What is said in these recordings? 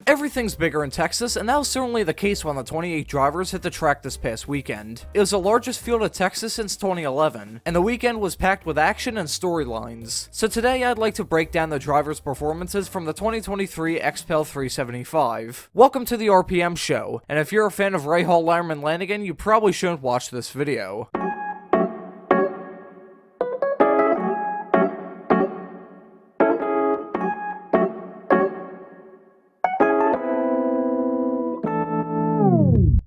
Everything's bigger in Texas, and that was certainly the case when the 28 drivers hit the track this past weekend. It was the largest field of Texas since 2011, and the weekend was packed with action and storylines. So today I'd like to break down the drivers' performances from the 2023 XPEL 375. Welcome to the RPM show, and if you're a fan of Rahal, Lerman, Lanigan, you probably shouldn't watch this video.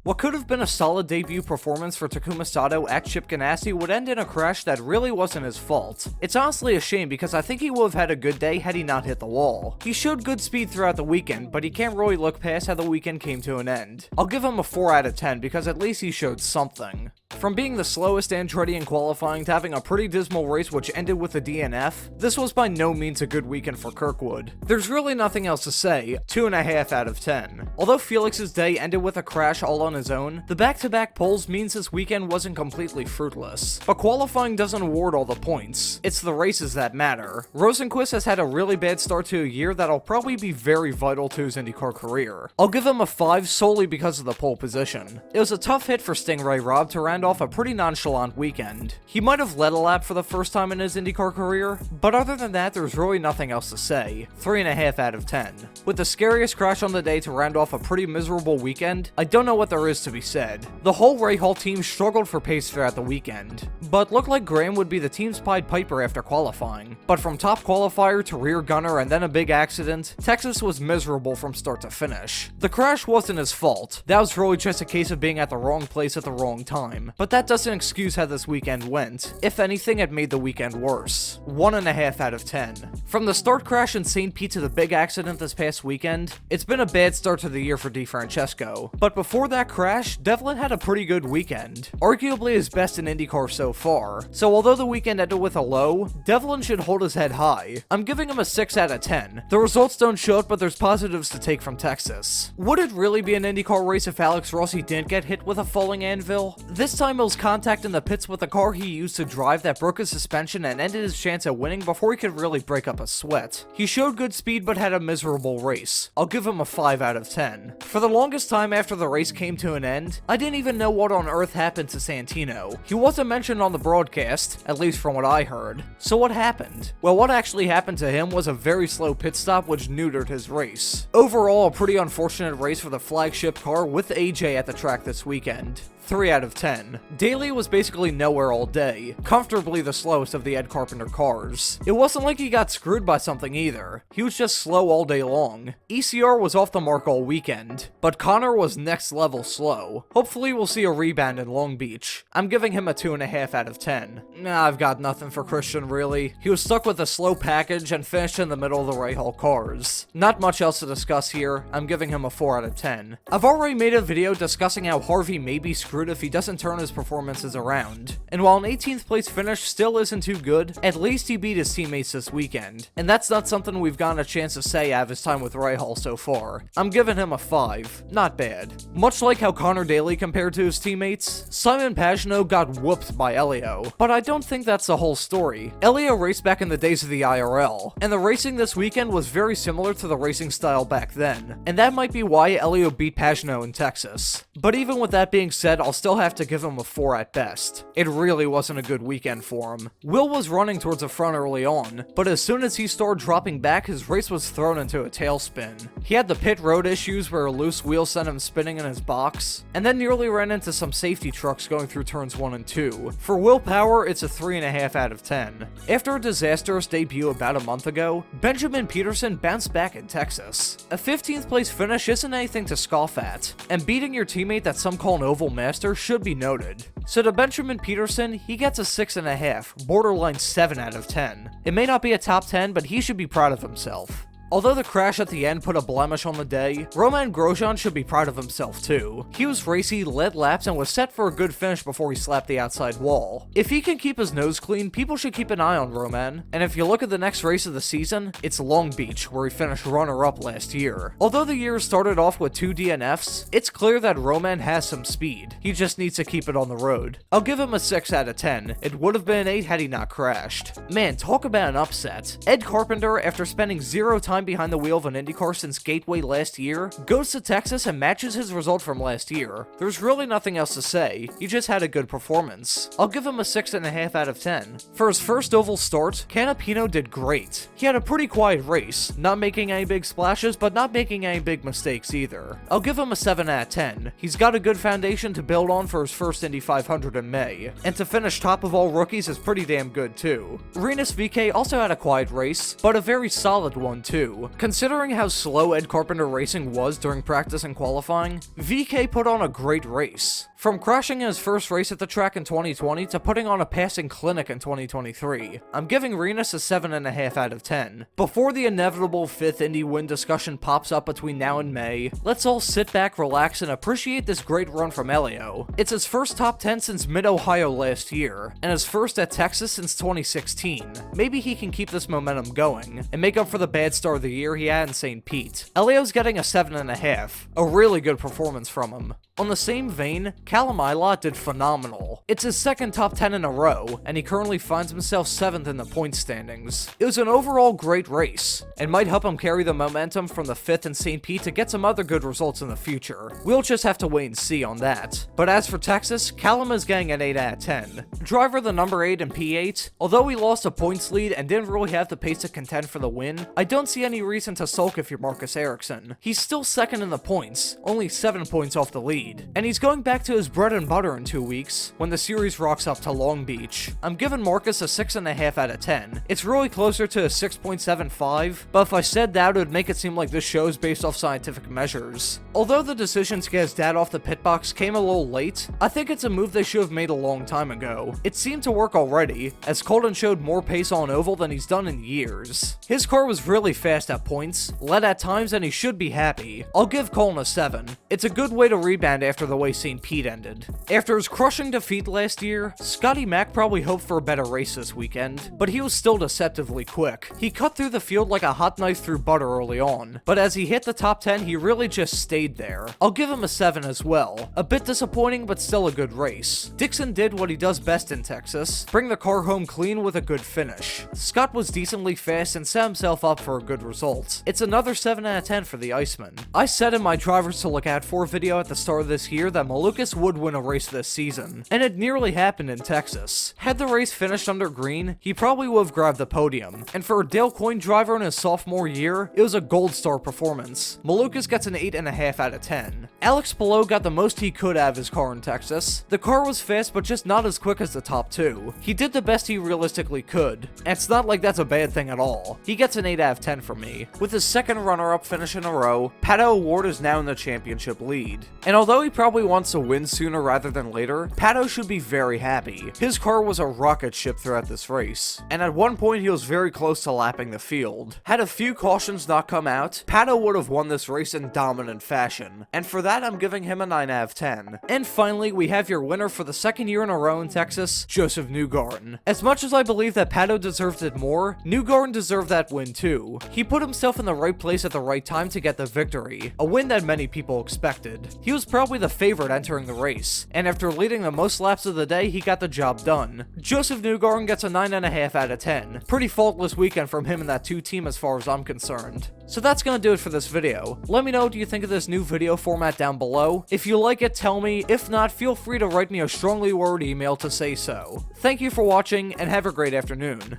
What could have been a solid debut performance for Takuma Sato at Chip Ganassi would end in a crash that really wasn't his fault. It's honestly a shame because I think he would have had a good day had he not hit the wall. He showed good speed throughout the weekend, but he can't really look past how the weekend came to an end. I'll give him a 4 out of 10 because at least he showed something. From being the slowest Andretti in qualifying to having a pretty dismal race which ended with a DNF, this was by no means a good weekend for Kirkwood. There's really nothing else to say, 2.5 out of 10. Although Felix's day ended with a crash all on his own, the back-to-back poles means this weekend wasn't completely fruitless. But qualifying doesn't award all the points, it's the races that matter. Rosenqvist has had a really bad start to a year that'll probably be very vital to his IndyCar career. I'll give him a 5 solely because of the pole position. It was a tough hit for Stingray Robb to round off a pretty nonchalant weekend. He might have led a lap for the first time in his IndyCar career, but other than that there's really nothing else to say. 3.5 out of 10. With the scariest crash on the day to round off a pretty miserable weekend, I don't know what there is to be said. The whole Rahal team struggled for pace throughout the weekend, but looked like Graham would be the team's Pied Piper after qualifying. But from top qualifier to rear gunner and then a big accident, Texas was miserable from start to finish. The crash wasn't his fault, that was really just a case of being at the wrong place at the wrong time, but that doesn't excuse how this weekend went. If anything, it made the weekend worse. 1.5 out of 10. From the start crash in St. Pete to the big accident this past weekend, it's been a bad start to the year for DeFrancesco. But before that crash, Devlin had a pretty good weekend. Arguably his best in IndyCar so far. So although the weekend ended with a low, Devlin should hold his head high. I'm giving him a 6 out of 10. The results don't show it, but there's positives to take from Texas. Would it really be an IndyCar race if Alex Rossi didn't get hit with a falling anvil? This time it was contact in the pits with the car he used to drive that broke his suspension and ended his chance at winning before he could really break up a sweat. He showed good speed but had a miserable race. I'll give him a 5 out of 10. For the longest time after the race came to an end, I didn't even know what on earth happened to Santino. He wasn't mentioned on the broadcast, at least from what I heard. So what happened? Well, what actually happened to him was a very slow pit stop which neutered his race. Overall, a pretty unfortunate race for the flagship car with AJ at the track this weekend. 3 out of 10. Daly was basically nowhere all day, comfortably the slowest of the Ed Carpenter cars. It wasn't like he got screwed by something either, he was just slow all day long. ECR was off the mark all weekend, but Connor was next level slow. Hopefully we'll see a rebound in Long Beach. I'm giving him a 2.5 out of 10. Nah, I've got nothing for Christian really. He was stuck with a slow package and finished in the middle of the Rahal cars. Not much else to discuss here, I'm giving him a 4 out of 10. I've already made a video discussing how Harvey may be screwed if he doesn't turn his performances around. And while an 18th place finish still isn't too good, at least he beat his teammates this weekend. And that's not something we've gotten a chance to say out of his time with Rahal so far. I'm giving him a 5. Not bad. Much like how Connor Daly compared to his teammates, Simon Pagenaud got whooped by Elio. But I don't think that's the whole story. Elio raced back in the days of the IRL, and the racing this weekend was very similar to the racing style back then. And that might be why Elio beat Pagenaud in Texas. But even with that being said, I'll still have to give him a 4 at best. It really wasn't a good weekend for him. Will was running towards the front early on, but as soon as he started dropping back, his race was thrown into a tailspin. He had the pit road issues where a loose wheel sent him spinning in his box, and then nearly ran into some safety trucks going through turns 1 and 2. For Will Power, it's a 3.5 out of 10. After a disastrous debut about a month ago, Benjamin Peterson bounced back in Texas. A 15th place finish isn't anything to scoff at, and beating your teammate that some call an oval master should be noted. So to Benjamin Peterson, he gets a 6.5, borderline 7 out of 10. It may not be a top 10, but he should be proud of himself. Although the crash at the end put a blemish on the day, Roman Grosjean should be proud of himself too. He was racy, led laps, and was set for a good finish before he slapped the outside wall. If he can keep his nose clean, people should keep an eye on Roman. And if you look at the next race of the season, it's Long Beach, where he finished runner-up last year. Although the year started off with 2 DNFs, it's clear that Roman has some speed. He just needs to keep it on the road. I'll give him a 6 out of 10. It would have been an 8 had he not crashed. Man, talk about an upset. Ed Carpenter, after spending 0 time time behind the wheel of an IndyCar since Gateway last year, goes to Texas and matches his result from last year. There's really nothing else to say, he just had a good performance. I'll give him a 6.5 out of 10. For his first oval start, Canapino did great. He had a pretty quiet race, not making any big splashes, but not making any big mistakes either. I'll give him a 7 out of 10. He's got a good foundation to build on for his first Indy 500 in May, and to finish top of all rookies is pretty damn good too. Rinus VeeKay also had a quiet race, but a very solid one too. Considering how slow Ed Carpenter racing was during practice and qualifying, VeeKay put on a great race. From crashing in his first race at the track in 2020 to putting on a passing clinic in 2023, I'm giving Rinus a 7.5 out of 10. Before the inevitable 5th Indy win discussion pops up between now and May, let's all sit back, relax, and appreciate this great run from Elio. It's his first top 10 since Mid-Ohio last year, and his first at Texas since 2016. Maybe he can keep this momentum going, and make up for the bad start of the year he had in St. Pete. Elio's getting a 7.5, a really good performance from him. On the same vein, Callum Ilott did phenomenal. It's his second top 10 in a row, and he currently finds himself 7th in the points standings. It was an overall great race, and might help him carry the momentum from the 5th in St. Pete to get some other good results in the future. We'll just have to wait and see on that. But as for Texas, Callum is getting an 8 out of 10. Driver the number 8 in P8, although he lost a points lead and didn't really have the pace to contend for the win, I don't see any reason to sulk if you're Marcus Ericsson. He's still second in the points, only 7 points off the lead. And he's going back to his bread and butter in 2 weeks, when the series rocks up to Long Beach. I'm giving Marcus a 6.5 out of 10. It's really closer to a 6.75, but if I said that, it would make it seem like this show is based off scientific measures. Although the decision to get his dad off the pit box came a little late, I think it's a move they should have made a long time ago. It seemed to work already, as Colton showed more pace on oval than he's done in years. His car was really fast at points, led at times, and he should be happy. I'll give Colton a 7. It's a good way to rebound after the way St. Pete ended. After his crushing defeat last year, Scotty Mack probably hoped for a better race this weekend, but he was still deceptively quick. He cut through the field like a hot knife through butter early on, but as he hit the top 10, he really just stayed there. I'll give him a 7 as well. A bit disappointing, but still a good race. Dixon did what he does best in Texas, bring the car home clean with a good finish. Scott was decently fast and set himself up for a good result. It's another 7 out of 10 for the Iceman. I said in my drivers to look out for video at the start of this year that Malukas would win a race this season, and it nearly happened in Texas. Had the race finished under green, he probably would have grabbed the podium, and for a Dale Coyne driver in his sophomore year, it was a gold star performance. Malukas gets an 8.5 out of 10. Alex Palou got the most he could out of his car in Texas. The car was fast, but just not as quick as the top 2. He did the best he realistically could, and it's not like that's a bad thing at all. He gets an 8 out of 10 from me. With his second runner-up finish in a row, Pato O'Ward is now in the championship lead. And although he probably wants to win sooner rather than later, Pato should be very happy. His car was a rocket ship throughout this race, and at one point he was very close to lapping the field. Had a few cautions not come out, Pato would have won this race in dominant fashion, and for that I'm giving him a 9 out of 10. And finally, we have your winner for the second year in a row in Texas, Joseph Newgarden. As much as I believe that Pato deserved it more, Newgarden deserved that win too. He put himself in the right place at the right time to get the victory, a win that many people expected. He was probably the favorite entering the race, and after leading the most laps of the day, he got the job done. Joseph Newgarden gets a 9.5 out of 10. Pretty faultless weekend from him and that 2 team as far as I'm concerned. So that's gonna do it for this video. Let me know what you think of this new video format down below. If you like it, tell me. If not, feel free to write me a strongly worded email to say so. Thank you for watching, and have a great afternoon.